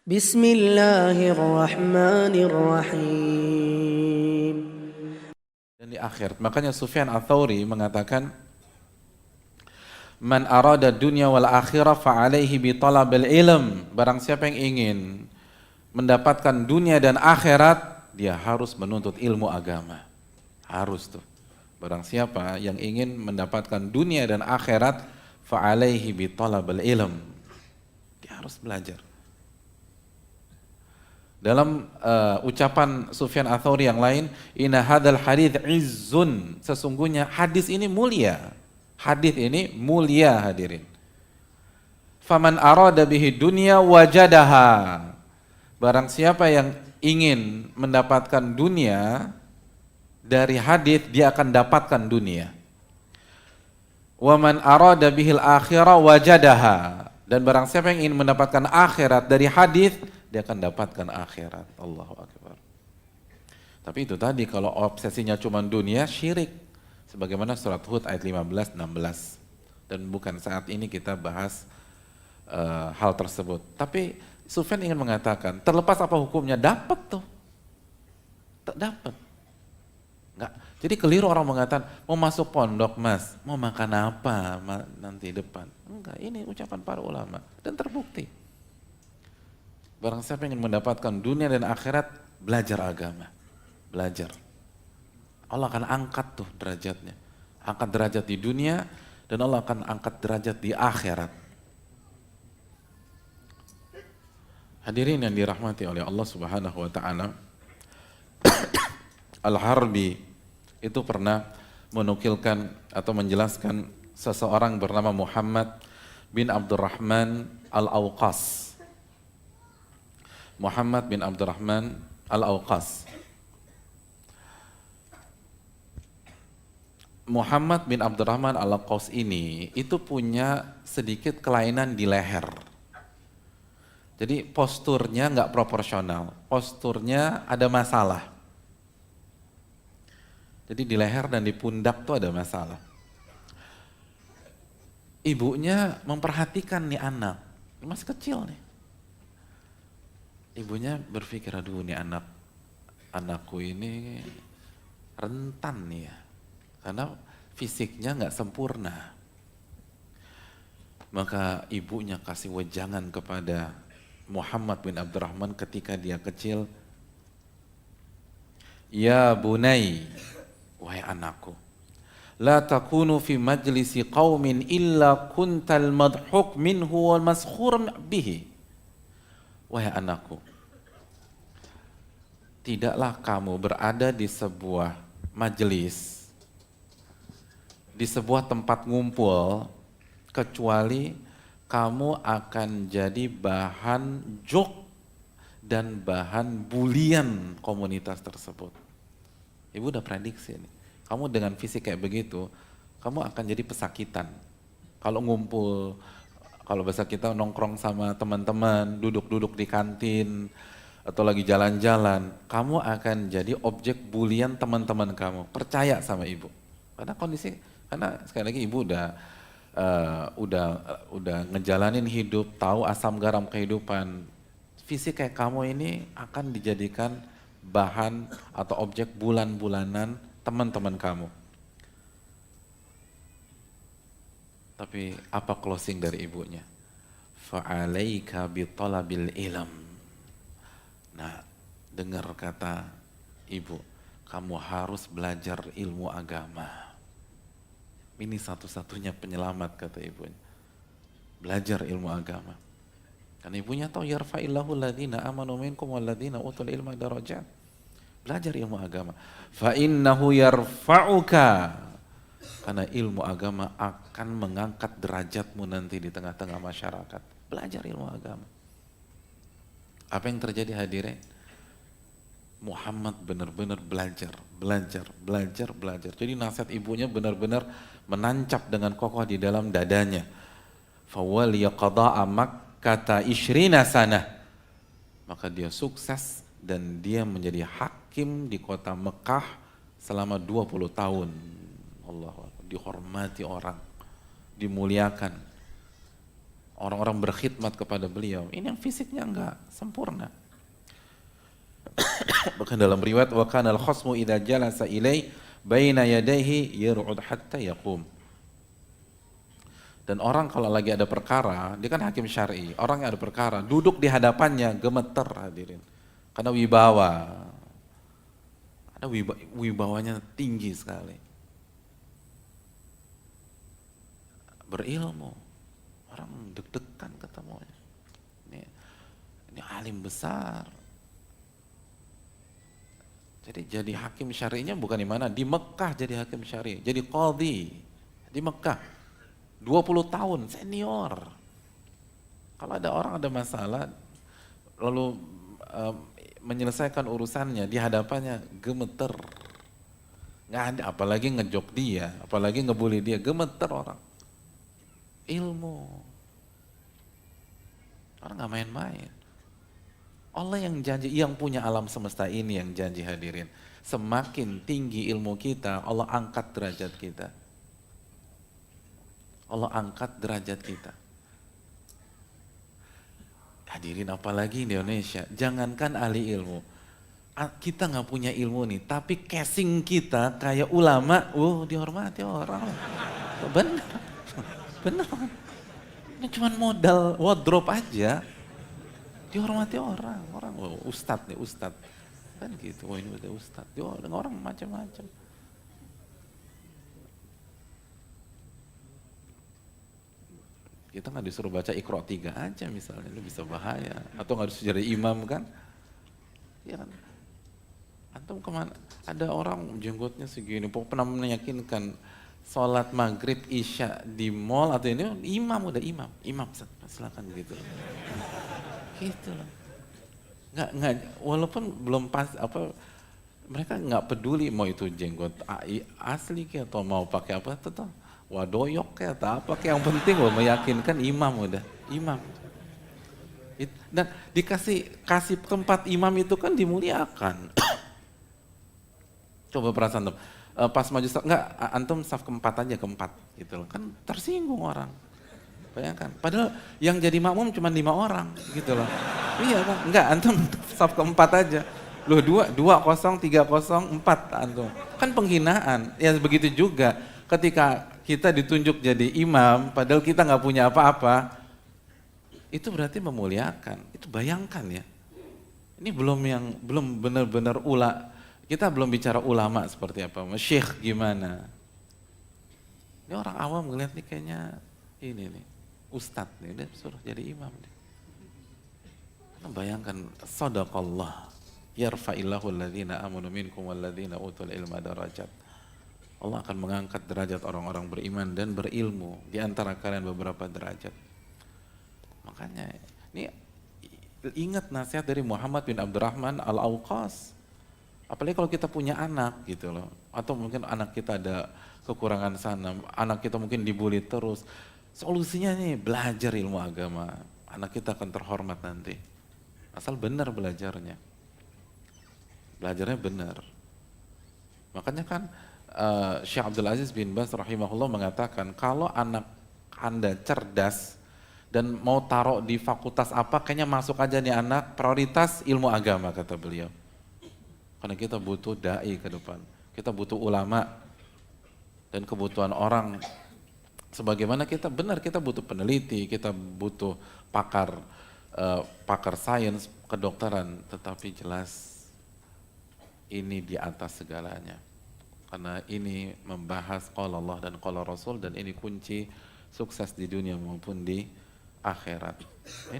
Bismillahirrahmanirrahim. Dan di akhirat. Makanya Sufyan Ats-Tsauri mengatakan, "Man arada dunya wal akhirah fa alaihi bi talabil ilm." Barang siapa yang ingin mendapatkan dunia dan akhirat, dia harus menuntut ilmu agama. Harus tuh. Barang siapa yang ingin mendapatkan dunia dan akhirat, fa alaihi bi talabil ilm. Dia harus belajar. Dalam ucapan Sufyan Ats-Tsauri yang lain, inna hadzal hadits izzun, sesungguhnya hadis ini mulia. Hadis ini mulia, hadirin. Faman arada bihi dunya wajadaha. Barang siapa yang ingin mendapatkan dunia dari hadis, dia akan dapatkan dunia. Wa man arada bihil akhirah wajadaha. Dan barang siapa yang ingin mendapatkan akhirat dari hadis, dia akan dapatkan akhirat. Allahu Akbar. Tapi itu tadi, kalau obsesinya cuma dunia, syirik. Sebagaimana surat Hud ayat 15-16. Dan bukan saat ini kita bahas hal tersebut. Tapi Sufyan ingin mengatakan, terlepas apa hukumnya, dapat tuh. Dapat. Enggak. Jadi keliru orang mengatakan, mau masuk pondok mas, mau makan apa nanti depan. Enggak, ini ucapan para ulama. Dan terbukti. Barang siapa yang ingin mendapatkan dunia dan akhirat, belajar agama. Belajar. Allah akan angkat tuh derajatnya. Angkat derajat di dunia, dan Allah akan angkat derajat di akhirat. Hadirin yang dirahmati oleh Allah Subhanahu wa Ta'ala, Al-Harbi itu pernah menukilkan atau menjelaskan seseorang bernama Muhammad bin Abdurrahman Al-Awqas. Muhammad bin Abdurrahman Al-Awqas. Muhammad bin Abdurrahman Al-Awqas ini itu punya sedikit kelainan di leher. Jadi posturnya nggak proporsional, posturnya ada masalah. Jadi di leher dan di pundak tuh ada masalah. Ibunya memperhatikan nih anak, masih kecil nih. Ibunya berpikir, aduh nih anakku ini rentan nih ya, karena fisiknya nggak sempurna. Maka ibunya kasih wejangan kepada Muhammad bin Abdurrahman ketika dia kecil, ya bunai, wahai anakku, la takunu fi majlisi qaumin illa kuntal madhuk minhu wal maskhur bihi. Wahai anakku, tidaklah kamu berada di sebuah majelis, di sebuah tempat ngumpul, kecuali kamu akan jadi bahan jok dan bahan bulian komunitas tersebut. Ibu udah prediksi nih, kamu dengan fisik kayak begitu, kamu akan jadi pesakitan. Kalau ngumpul, kalau bahasa kita nongkrong sama teman-teman, duduk-duduk di kantin, atau lagi jalan-jalan, kamu akan jadi objek bulian teman-teman kamu. Percaya sama ibu. Karena sekali lagi ibu udah ngejalanin hidup, tahu asam garam kehidupan. Fisik kayak kamu ini akan dijadikan bahan atau objek bulan-bulanan teman-teman kamu. Tapi apa closing dari ibunya? Fa'alaika bitalabil ilm. Nah, dengar kata ibu, kamu harus belajar ilmu agama. Ini satu-satunya penyelamat, kata ibunya. Belajar ilmu agama. Karena ibunya tahu, yarfa'illahu alladhina amanu minkum walladhina utul ilma darajat. Belajar ilmu agama. Fa'innahu yarfa'uka. Karena ilmu agama akan mengangkat derajatmu nanti di tengah-tengah masyarakat. Belajar ilmu agama. Apa yang terjadi, hadirin? Muhammad benar-benar belajar. Jadi nasihat ibunya benar-benar menancap dengan kokoh di dalam dadanya. Fawaliya qada'a Makkata ishrina sanah. Maka dia sukses dan dia menjadi hakim di kota Mekah selama 20 tahun. Allah, dihormati orang, dimuliakan orang-orang berkhidmat kepada beliau. Ini yang fisiknya enggak sempurna. Bahkan dalam riwayat wa kana al-khasmu idza jalasa ilai baina yadayhi yar'ud hatta yaqum. Dan orang kalau lagi ada perkara, dia kan hakim syar'i, orang yang ada perkara, duduk di hadapannya gemeter hadirin. Karena wibawa. Ada wibawanya tinggi sekali. Berilmu. Orang deg-degan ketemunya. Ini alim besar. Jadi hakim syari'nya bukan di mana? Di Mekah jadi hakim syari', jadi qadhi di Mekah. 20 tahun, senior. Kalau ada orang ada masalah, lalu menyelesaikan urusannya di hadapannya gemeter. Nggak ada, apalagi ngejok dia, apalagi ngebully dia, gemeter orang. Ilmu. Orang nggak main-main. Allah yang janji, yang punya alam semesta ini yang janji hadirin. Semakin tinggi ilmu kita, Allah angkat derajat kita. Allah angkat derajat kita. Hadirin apalagi di Indonesia, jangankan ahli ilmu. Kita nggak punya ilmu nih, tapi casing kita kayak ulama, dihormati orang. Bener, bener. Ini cuma modal wardrobe aja, dihormati orang. Ustadz nih, ustadz. Kan gitu, ini udah ustadz. Orang macam-macam. Kita nggak disuruh baca Iqra 3 aja misalnya, itu bisa bahaya. Atau nggak disuruh jadi imam kan? Ya kan? Antum kemana? Ada orang jenggotnya segini, pernah meyakinkan sholat maghrib isya di mall atau ini imam, udah imam silakan gitu. Gitu loh. Nggak, walaupun belum pas mereka nggak peduli mau itu jenggot asli kayak atau mau pakai apa tetap. Wadoyok kayak apa kayak yang penting meyakinkan imam udah imam. Dan kasih tempat imam itu kan dimuliakan. Coba perasaan antum, pas maju enggak antum saf keempat aja keempat gitu loh, kan tersinggung orang. Bayangkan, padahal yang jadi makmum cuma 5 orang gitu loh. Iya kan, enggak antum saf keempat aja. Loh 2-0, 3-0, 4 antum. Kan penghinaan. Ya begitu juga ketika kita ditunjuk jadi imam, padahal kita nggak punya apa-apa, itu berarti memuliakan. Itu bayangkan ya. Ini belum benar-benar kita belum bicara ulama seperti apa, syekh gimana. Ini orang awam ngeliat nih kayaknya ini nih, ustadz nih, dia suruh jadi imam nih. Bayangkan, sadaqallah, yarfa'illahu alladhina amanu minkum walladhina utul ilma darajat. Allah akan mengangkat derajat orang-orang beriman dan berilmu di antara kalian beberapa derajat. Makanya ini ingat nasihat dari Muhammad bin Abdurrahman Al-Auqas. Apalagi kalau kita punya anak gitu loh, atau mungkin anak kita ada kekurangan sana, anak kita mungkin dibully terus. Solusinya nih belajar ilmu agama. Anak kita akan terhormat nanti. Asal benar belajarnya. Belajarnya benar. Makanya kan Syekh Abdul Aziz bin Baz rahimahullah mengatakan kalau anak Anda cerdas dan mau taruh di fakultas apa kayaknya masuk aja nih anak, prioritas ilmu agama kata beliau. Karena kita butuh dai ke depan, kita butuh ulama dan kebutuhan orang. Sebagaimana kita butuh peneliti, kita butuh pakar sains, kedokteran, tetapi jelas ini di atas segalanya. Karena ini membahas qala Allah dan qala Rasul dan ini kunci sukses di dunia maupun di akhirat. Ini